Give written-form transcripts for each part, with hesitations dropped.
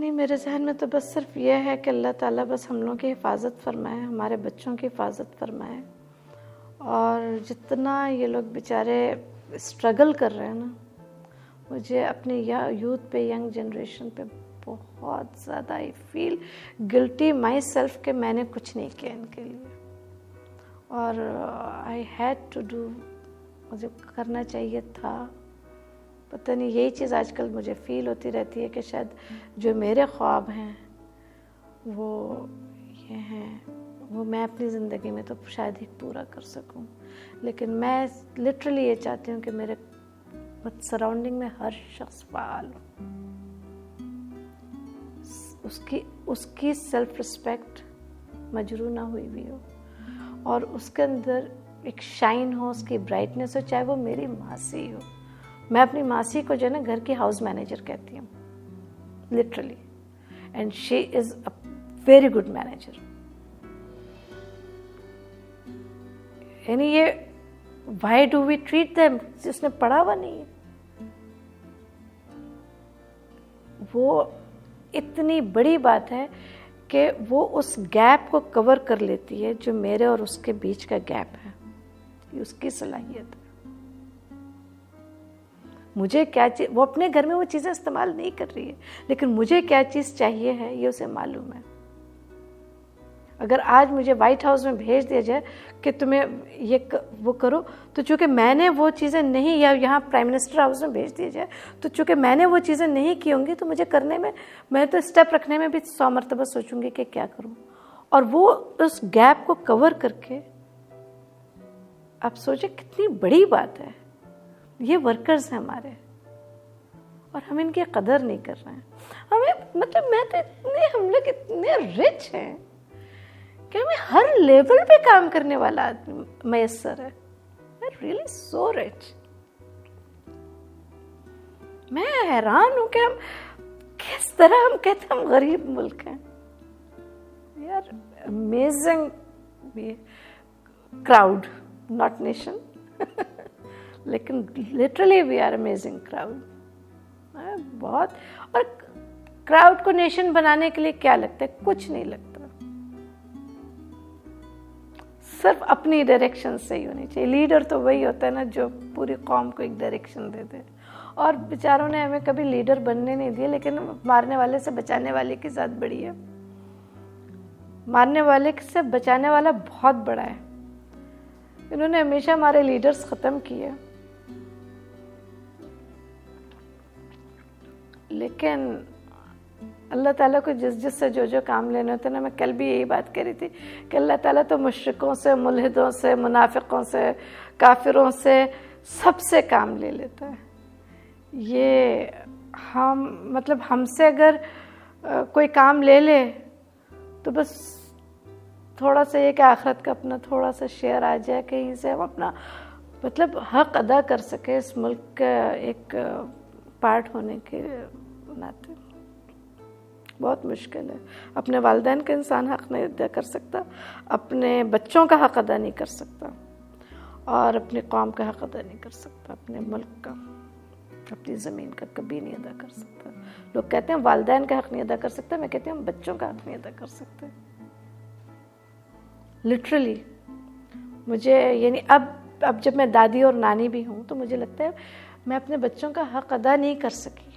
नहीं, मेरे जहन में तो बस सिर्फ ये है कि अल्लाह ताला बस हम लोगों की हिफाजत फरमाए, हमारे बच्चों की हिफाजत फरमाए। और जितना ये लोग बेचारे स्ट्रगल कर रहे हैं ना, मुझे अपने यूथ पे, यंग जनरेशन पे बहुत ज़्यादा I feel guilty my self कि मैंने कुछ नहीं किया इनके लिए। और आई हैड टू डू, मुझे करना चाहिए था। पता नहीं, यही चीज़ आजकल मुझे फील होती रहती है कि शायद जो मेरे ख्वाब हैं वो ये हैं, वो मैं अपनी ज़िंदगी में तो शायद ही पूरा कर सकूं। लेकिन मैं लिटरली ये चाहती हूँ कि मेरे सराउंडिंग में हर शख्स फ़ाल हो, उसकी सेल्फ रिस्पेक्ट मजरू ना हुई भी हो, और उसके अंदर एक शाइन हो, उसकी ब्राइटनेस हो, चाहे वो मेरी मासी हो। मैं अपनी मासी को जो है ना घर की हाउस मैनेजर कहती हूँ, literally, and she is a very good manager. यानी ये why do we treat them, जिसने पढ़ा हुआ नहीं है। वो इतनी बड़ी बात है कि वो उस गैप को कवर कर लेती है जो मेरे और उसके बीच का गैप है। ये उसकी सलाहियत है। मुझे क्या चीज़, वो अपने घर में वो चीज़ें इस्तेमाल नहीं कर रही है, लेकिन मुझे क्या चीज़ चाहिए है ये उसे मालूम है। अगर आज मुझे वाइट हाउस में भेज दिया जाए कि तुम्हें ये वो करो, तो चूँकि मैंने वो चीज़ें नहीं, या यहाँ प्राइम मिनिस्टर हाउस में भेज दिया जाए तो चूँकि मैंने वो चीज़ें नहीं की होंगी, तो मुझे करने में, मैं तो स्टेप रखने में भी 100 मरतबा सोचूंगी कि क्या करूँ। और वो उस गैप को कवर करके, आप सोचे कितनी बड़ी बात है। ये वर्कर्स हैं हमारे, और हम इनकी कदर नहीं कर रहे हैं। हमें मतलब मैं तो इतने, हम लोग इतने रिच हैं कि हमें हर लेवल पे काम करने वाला आदमी मैसर है। मैं रियली सो रिच। मैं हैरान हूं कि हम किस तरह, हम कहते हैं हम गरीब मुल्क हैं यार। अमेजिंग क्राउड, नॉट नेशन, लेकिन literally we are amazing crowd. बहुत। और क्राउड को नेशन बनाने के लिए क्या लगता है? कुछ नहीं लगता, सिर्फ अपनी डायरेक्शन सही होनी चाहिए। लीडर तो वही होता है ना जो पूरी कौम को एक डायरेक्शन दे दे। और बेचारों ने हमें कभी लीडर बनने नहीं दिए, लेकिन मारने वाले से बचाने वाले की ज़्यादा बड़ी है। मारने वाले से बचाने वाला बहुत बड़ा है। इन्होंने हमेशा हमारे लीडर्स ख़त्म किए, लेकिन अल्लाह ताला को जिस से जो काम लेने होते हैं ना, मैं कल भी यही बात कह रही थी कि अल्लाह ताला तो मुश्रिकों से, मुल्हिदों से, मुनाफिकों से, काफिरों से, सबसे काम ले लेता है। ये हम मतलब हमसे अगर कोई काम ले ले तो बस थोड़ा सा ये कि आखिरत का अपना थोड़ा सा शेयर आ जाए, कहीं से हम अपना मतलब हक अदा कर सके इस मुल्क का एक पार्ट होने के नाते। बहुत मुश्किल है। अपने वालिदैन का इंसान हक नहीं अदा कर सकता, अपने बच्चों का हक अदा नहीं कर सकता, और अपनी कौम का हक अदा नहीं कर सकता, अपने मुल्क का, अपनी ज़मीन का कभी नहीं अदा कर सकता। लोग कहते हैं वालिदैन का हक नहीं अदा कर सकता, मैं कहती हूँ बच्चों का हक नहीं अदा कर सकते। लिटरली मुझे यानी अब जब मैं दादी और नानी भी हूँ तो मुझे लगता है मैं अपने बच्चों का हक अदा नहीं कर सकी।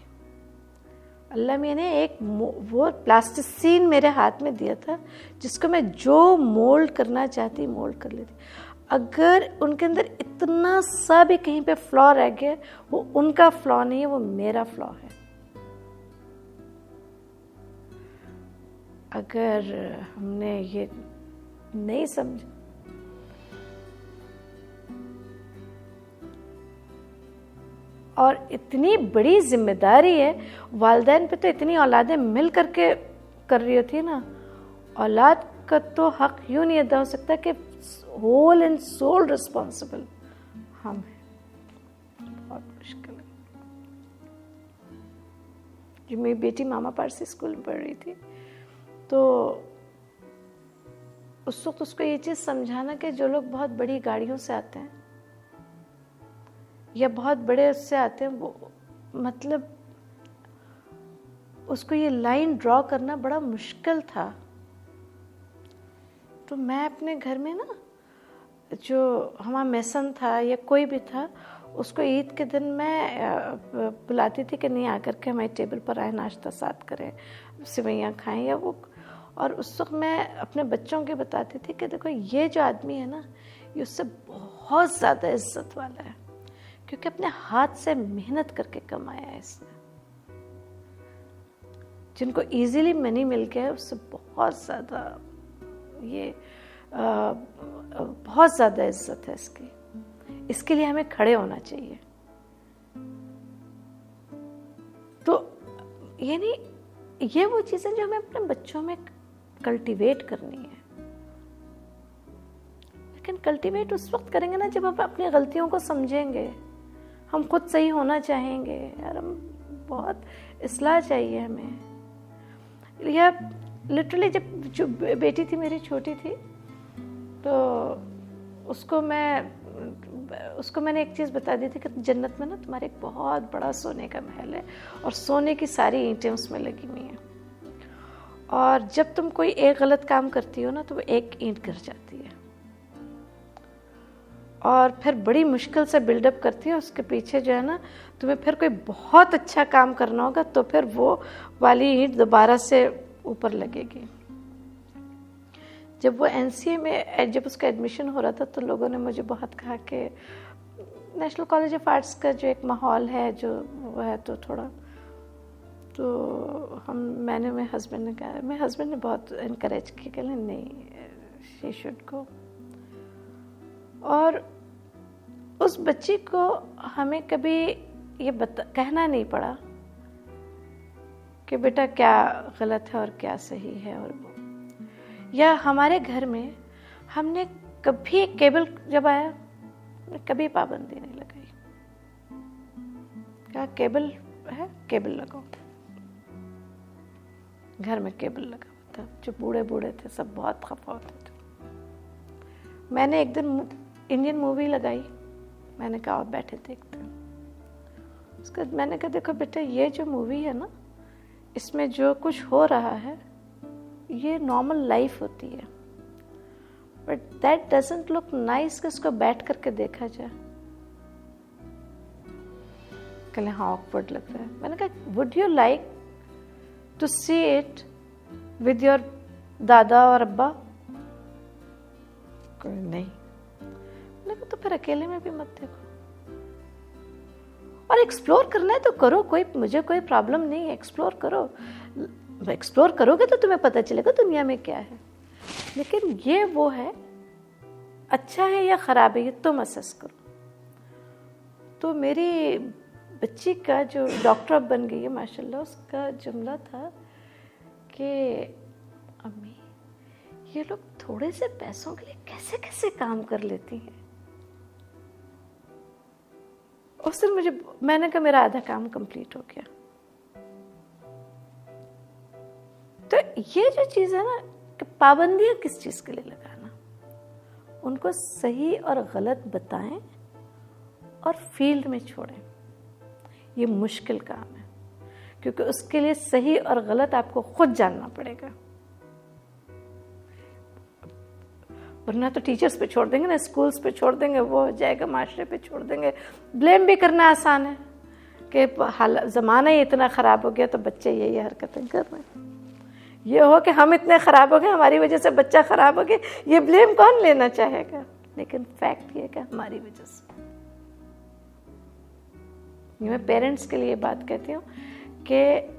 अल्लाह मियाँ ने एक वो प्लास्टिसीन मेरे हाथ में दिया था जिसको मैं जो मोल्ड करना चाहती मोल्ड कर लेती। अगर उनके अंदर इतना सा भी कहीं पे फ्लॉ रह गया, वो उनका फ्लॉ नहीं है, वो मेरा फ्लॉ है। अगर हमने ये नहीं समझा, और इतनी बड़ी जिम्मेदारी है वालिदैन पे, तो इतनी औलादें मिल करके कर रही होती है ना, औलाद का तो हक यूँ नहीं अदा हो सकता कि होल एंड सोल रिस्पॉन्सिबल हम हैं। बहुत मुश्किल है। जब मेरी बेटी मामा पारसी स्कूल में पढ़ रही थी तो उस वक्त उसको ये चीज़ समझाना कि जो लोग बहुत बड़ी गाड़ियों से आते हैं या बहुत बड़े उससे आते हैं, वो मतलब उसको ये लाइन ड्रॉ करना बड़ा मुश्किल था। तो मैं अपने घर में ना, जो हमारा मेसन था या कोई भी था, उसको ईद के दिन मैं बुलाती थी कि नहीं आकर के हमारे टेबल पर आए, नाश्ता साथ करें, सिवैयाँ खाएं या वो। और उस वक्त मैं अपने बच्चों के बताती थी कि देखो ये जो आदमी है ना, ये उससे बहुत ज़्यादा इज्जत वाला है, क्योंकि अपने हाथ से मेहनत करके कमाया है इसने। जिनको इजीली मनी मिल गया है उससे बहुत ज़्यादा ये बहुत ज़्यादा इज्जत है इसकी। इसके लिए हमें खड़े होना चाहिए। तो ये नहीं, ये वो चीज़ें जो हमें अपने बच्चों में कल्टीवेट करनी है। लेकिन कल्टीवेट उस वक्त करेंगे ना जब हम अपनी गलतियों को समझेंगे, हम खुद सही होना चाहेंगे। यार हम बहुत इस्लाह चाहिए हमें। या लिटरली जब जो बेटी थी मेरी छोटी थी, तो उसको मैंने एक चीज़ बता दी थी कि जन्नत में ना तुम्हारे एक बहुत बड़ा सोने का महल है और सोने की सारी ईंटें उसमें लगी हुई हैं, और जब तुम कोई एक गलत काम करती हो ना तो वो एक ईंट गिर जाती है, और फिर बड़ी मुश्किल से बिल्डअप करती है। उसके पीछे जो है ना, तुम्हें फिर कोई बहुत अच्छा काम करना होगा तो फिर वो वाली ईंट दोबारा से ऊपर लगेगी। जब वो NCA में जब उसका एडमिशन हो रहा था तो लोगों ने मुझे बहुत कहा कि नेशनल कॉलेज ऑफ आर्ट्स का जो एक माहौल है जो वो है तो थोड़ा, तो मैंने मेरे हस्बैंड ने बहुत इनकरेज किया कि नहीं शी शुड गो। और उस बच्ची को हमें कभी ये कहना नहीं पड़ा कि बेटा क्या गलत है और क्या सही है। और या हमारे घर में हमने कभी केबल जब आया कभी पाबंदी नहीं लगाई, क्या केबल है केबल लगाओ। घर में केबल लगा हुआ था, जो बूढ़े थे सब बहुत खफा होते थे। मैंने एक दिन इंडियन मूवी लगाई, मैंने कहा आप बैठे देखते हैं। उसके बाद मैंने कहा देखो बेटा ये जो मूवी है ना, इसमें जो कुछ हो रहा है ये नॉर्मल लाइफ होती है, but that doesn't look nice कि इसको बैठ करके देखा जाए। कहले हाँ ऑकवर्ड लग रहा है। मैंने कहा would you like to see it with your दादा और अब्बा? नहीं। मैंने कहा तो फिर अकेले में भी मत देखो, और एक्सप्लोर करना है तो करो, मुझे कोई प्रॉब्लम नहीं है, एक्सप्लोर करो। एक्सप्लोर करोगे तो तुम्हें पता चलेगा दुनिया में क्या है। लेकिन ये वो है, अच्छा है या खराब है ये तुम असेस करो। तो मेरी बच्ची का जो डॉक्टर अब बन गई है माशाल्लाह, उसका जुमला था कि अम्मी ये लोग थोड़े से पैसों के लिए कैसे कैसे काम कर लेती हैं। उस दिन मैंने कहा मेरा आधा काम कंप्लीट हो गया। तो ये जो चीज़ है ना कि पाबंदियां किस चीज़ के लिए लगाना, उनको सही और गलत बताएं और फील्ड में छोड़ें। ये मुश्किल काम है, क्योंकि उसके लिए सही और गलत आपको खुद जानना पड़ेगा, वरना तो टीचर्स पे छोड़ देंगे ना, स्कूल्स पे छोड़ देंगे, वो हो जाएगा, माशरे पे छोड़ देंगे। ब्लेम भी करना आसान है कि ज़माना ही इतना ख़राब हो गया तो बच्चे यही हरकतें कर रहे हैं। ये हो कि हम इतने ख़राब हो गए, हमारी वजह से बच्चा ख़राब हो गया, ये ब्लेम कौन लेना चाहेगा? लेकिन फैक्ट ये कि हमारी वजह से। मैं पेरेंट्स के लिए बात कहती हूँ कि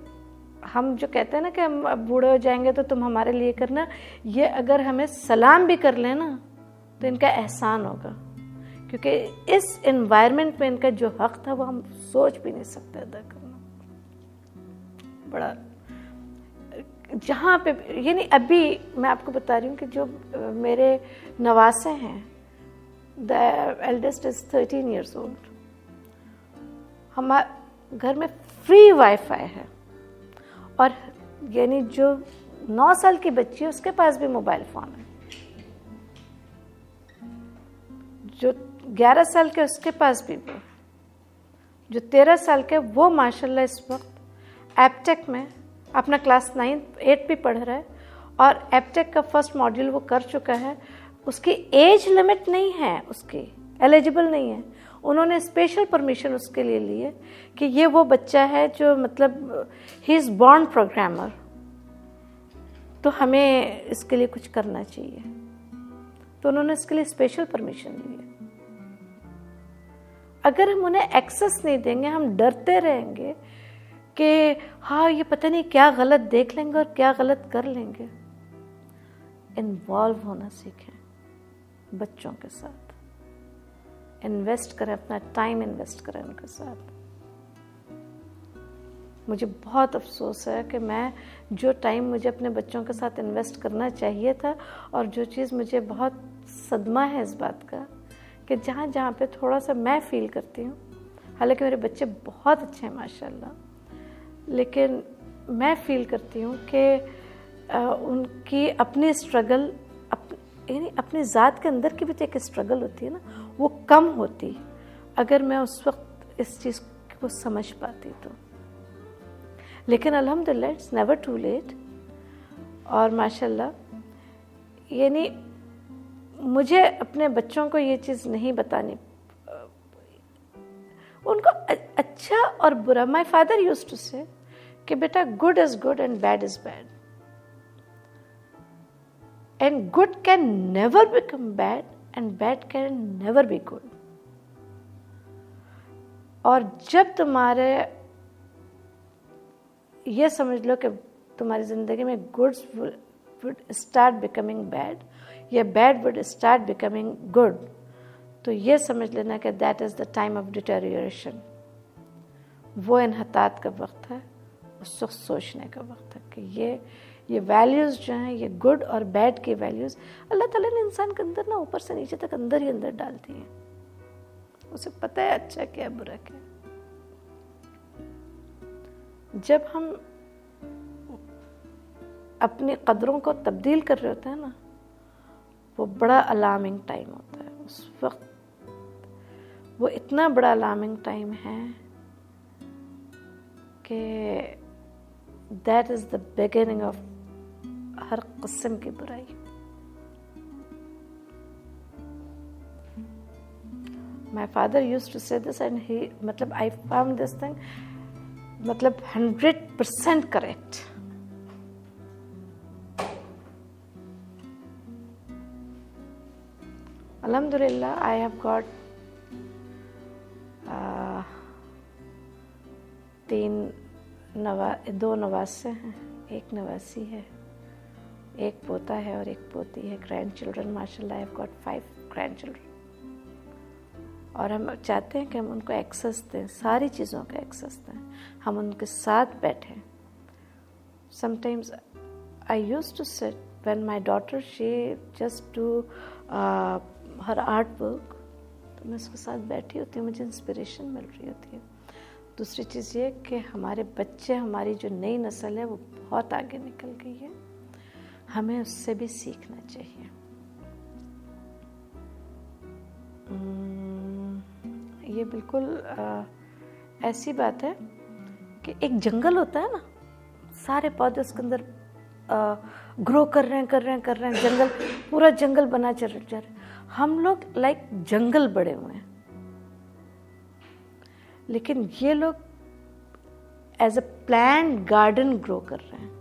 हम जो कहते हैं ना कि हम अब बूढ़े हो जाएंगे तो तुम हमारे लिए करना, ये अगर हमें सलाम भी कर लेना तो इनका एहसान होगा, क्योंकि इस एनवायरनमेंट में इनका जो हक था वो हम सोच भी नहीं सकते अदा करना। बड़ा जहाँ पे ये नहीं, अभी मैं आपको बता रही हूँ कि जो मेरे नवासे हैं, the eldest is 13 years old, हमारे घर में फ्री वाईफाई है, और यानी जो 9 साल की बच्ची है उसके पास भी मोबाइल फ़ोन है, जो 11 साल के उसके पास भी जो 13 साल के वो माशाल्लाह इस वक्त एपटेक में अपना क्लास 8 भी पढ़ रहा है और एपटेक का फर्स्ट मॉड्यूल वो कर चुका है। उसकी एज लिमिट नहीं है, उसकी एलिजिबल नहीं है। उन्होंने स्पेशल परमिशन उसके लिए ली है कि ये वो बच्चा है जो मतलब ही इज़ बॉर्न प्रोग्रामर, तो हमें इसके लिए कुछ करना चाहिए। तो उन्होंने इसके लिए स्पेशल परमिशन ली है। अगर हम उन्हें एक्सेस नहीं देंगे, हम डरते रहेंगे कि हाँ ये पता नहीं क्या गलत देख लेंगे और क्या गलत कर लेंगे। इन्वॉल्व होना सीखें बच्चों के साथ, इन्वेस्ट करें, अपना टाइम इन्वेस्ट करें उनके साथ। मुझे बहुत अफसोस है कि मैं जो टाइम मुझे अपने बच्चों के साथ इन्वेस्ट करना चाहिए था, और जो चीज़ मुझे बहुत सदमा है इस बात का कि जहाँ जहाँ पे थोड़ा सा मैं फील करती हूँ, हालांकि मेरे बच्चे बहुत अच्छे हैं माशाल्लाह, लेकिन मैं फील करती हूँ कि उनकी अपनी स्ट्रगल, यानी अपनी ज़ात के अंदर की भी तो एक स्ट्रगल होती है ना, वो कम होती अगर मैं उस वक्त इस चीज़ को समझ पाती तो। लेकिन अल्हम्दुलिल्लाह इट्स नेवर टू लेट। और माशाल्लाह, यानी मुझे अपने बच्चों को ये चीज़ नहीं बतानी, उनको अच्छा और बुरा। माय फादर यूज्ड टू से कि बेटा good is good and bad is bad, and good can never become bad and bad can never be good। और जब तुम्हारे ये समझ लो कि तुम्हारी ज़िंदगी में goods would start becoming bad या bad would start becoming good, तो ये समझ लेना कि that is the time of deterioration। वो इन्हतात का वक्त है, उस वक्त सोचने का वक्त है कि ये वैल्यूज़ जो हैं, ये गुड और बैड की वैल्यूज़ अल्लाह ताला ने इंसान के अंदर ना ऊपर से नीचे तक अंदर ही अंदर डाल दी हैं। उसे पता है अच्छा क्या है बुरा क्या है। जब हम अपनी कदरों को तब्दील कर रहे होते हैं ना, वो बड़ा अलार्मिंग टाइम होता है। उस वक्त वो इतना बड़ा अलार्मिंग टाइम है कि that is the beginning of her किस्म की बुराई। माई फादर यूज्ड टू से दिस एंड ही, मतलब आई फाउंड दिस थिंग मतलब 100% करेक्ट। अल्हम्दुलिल्लाह आई हैव गॉट 2 नवासे हैं, 1 नवासी है, 1 पोता है और 1 पोती है। ग्रैंड चिल्ड्रन माशाल्लाह, I have got 5 grand children. और हम चाहते हैं कि हम उनको एक्सेस दें, सारी चीज़ों का एक्सेस दें, हम उनके साथ बैठें। Sometimes I used to sit when my daughter she just do her art work, तो मैं उसके साथ बैठी होती हूँ, मुझे इंस्पिरेशन मिल रही होती है। दूसरी चीज़ ये कि हमारे बच्चे, हमारी जो नई नस्ल है वो बहुत आगे निकल गई है, हमें उससे भी सीखना चाहिए। ये बिल्कुल ऐसी बात है कि एक जंगल होता है ना, सारे पौधे उसके अंदर ग्रो कर रहे हैं, जंगल, पूरा जंगल बना चल रहा है। हम लोग लाइक जंगल बड़े हुए हैं, लेकिन ये लोग as a plant garden grow कर रहे हैं।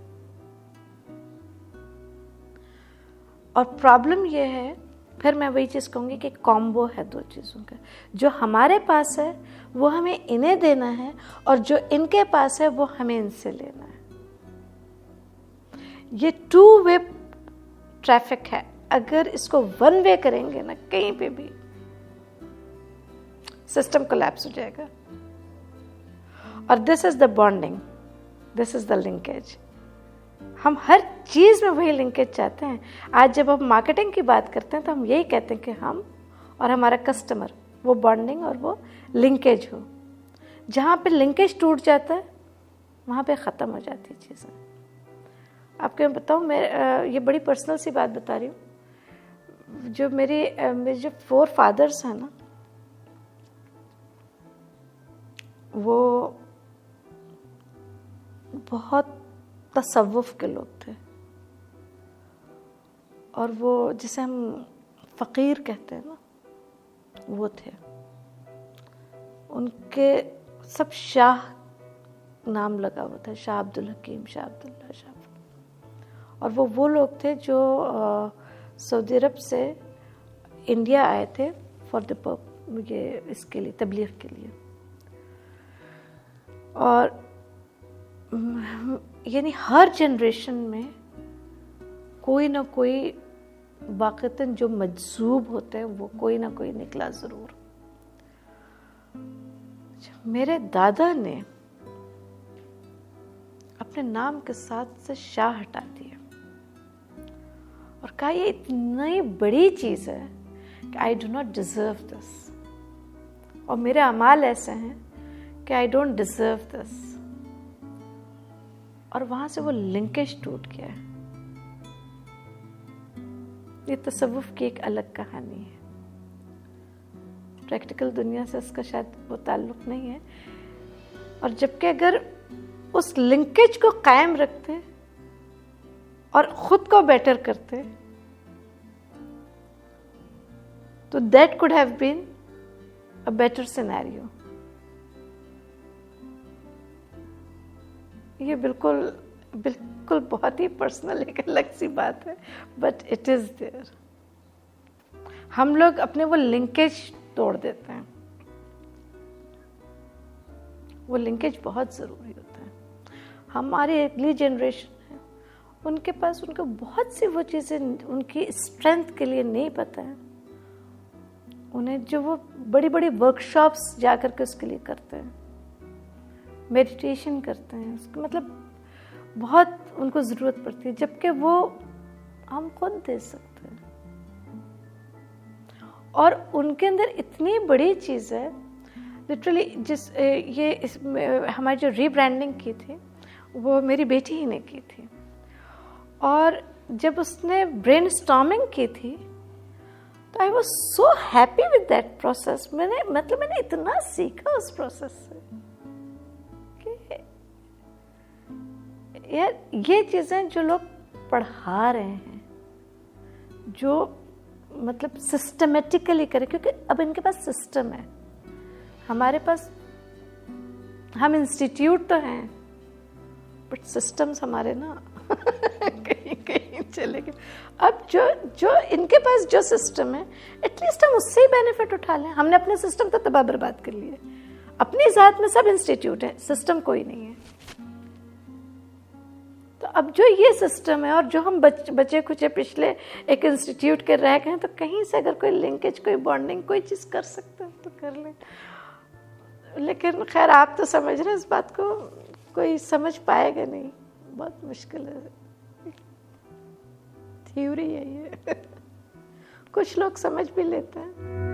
और प्रॉब्लम ये है, फिर मैं वही चीज़ कहूँगी कि कॉम्बो है 2 चीज़ों का। जो हमारे पास है वो हमें इन्हें देना है, और जो इनके पास है वो हमें इनसे लेना है। ये 2 वे ट्रैफिक है। अगर इसको 1 वे करेंगे ना, कहीं पे भी सिस्टम कोलैप्स हो जाएगा। और this is the bonding, this is the linkage. हम हर चीज़ में वही लिंकेज चाहते हैं। आज जब हम मार्केटिंग की बात करते हैं तो हम यही कहते हैं कि हम और हमारा कस्टमर, वो बॉन्डिंग और वो लिंकेज हो। जहाँ पे लिंकेज टूट जाता है वहाँ पे ख़त्म हो जाती है चीज़ें। आपको मैं बताऊँ, मैं ये बड़ी पर्सनल सी बात बता रही हूँ। जो मेरे जो 4 फादर्स हैं ना, वो बहुत तसव्वुफ के लोग थे, और वो जिसे हम फ़कीर कहते हैं ना, वो थे। उनके सब शाह नाम लगा हुआ था, शाह अब्दुल हकीम, शाह अब्दुल्ला, शाह। और वो लोग थे जो सऊदी अरब से इंडिया आए थे फॉर द ये इसके लिए, तबलीग के लिए। और यानी हर जनरेशन में कोई ना कोई वाक़तन जो मजज़ूब होते हैं वो कोई ना कोई निकला ज़रूर। मेरे दादा ने अपने नाम के साथ से शाह हटा दिया और कहा ये इतनी बड़ी चीज़ है कि I do not deserve this, और मेरे अमाल ऐसे हैं कि आई डोंट डिज़र्व दिस। और वहाँ से वो लिंकेज टूट गया है। ये तसव्वुफ की एक अलग कहानी है, प्रैक्टिकल दुनिया से इसका शायद वो ताल्लुक नहीं है। और जबकि अगर उस लिंकेज को कायम रखते और खुद को बेटर करते तो that could have been a better scenario. ये बिल्कुल बहुत ही पर्सनल एक अलग सी बात है, बट इट इज देयर। हम लोग अपने वो लिंकेज तोड़ देते हैं। वो लिंकेज बहुत ज़रूरी होता है। हमारी अगली जनरेशन है, उनके पास उनको बहुत सी वो चीज़ें उनकी स्ट्रेंथ के लिए नहीं पता है। उन्हें जो वो बड़ी बड़ी वर्कशॉप्स जा कर के उसके लिए करते हैं, मेडिटेशन करते हैं, उसका मतलब बहुत उनको ज़रूरत पड़ती है, जबकि वो हम खुद दे सकते हैं। और उनके अंदर इतनी बड़ी चीज़ है, लिटरली हमारी जो रीब्रांडिंग की थी वो मेरी बेटी ही ने की थी। और जब उसने ब्रेनस्टॉर्मिंग की थी तो I was so happy with that process. मैंने इतना सीखा उस प्रोसेस से कि यार ये चीज़ें जो लोग पढ़ा रहे हैं, जो मतलब सिस्टमेटिकली करें, क्योंकि अब इनके पास सिस्टम है। हमारे पास हम इंस्टीट्यूट तो हैं बट सिस्टम्स हमारे ना कहीं कहीं चले गए। अब जो इनके पास जो सिस्टम है एटलीस्ट हम उससे ही बेनिफिट उठा लें। हमने अपने सिस्टम तो तबाह बर्बाद कर लिए। अपनी ज़ात में सब इंस्टीट्यूट है, सिस्टम कोई नहीं है। तो अब जो ये सिस्टम है और जो हम बचे खुचे पिछले एक इंस्टीट्यूट के रह गए, तो कहीं से अगर कोई लिंकेज, कोई बॉन्डिंग, कोई चीज़ कर सकते हैं तो कर लें। लेकिन खैर आप तो समझ रहे हैं इस बात को, कोई समझ पाएगा नहीं, बहुत मुश्किल है। थ्योरी है ये कुछ लोग समझ भी लेते हैं।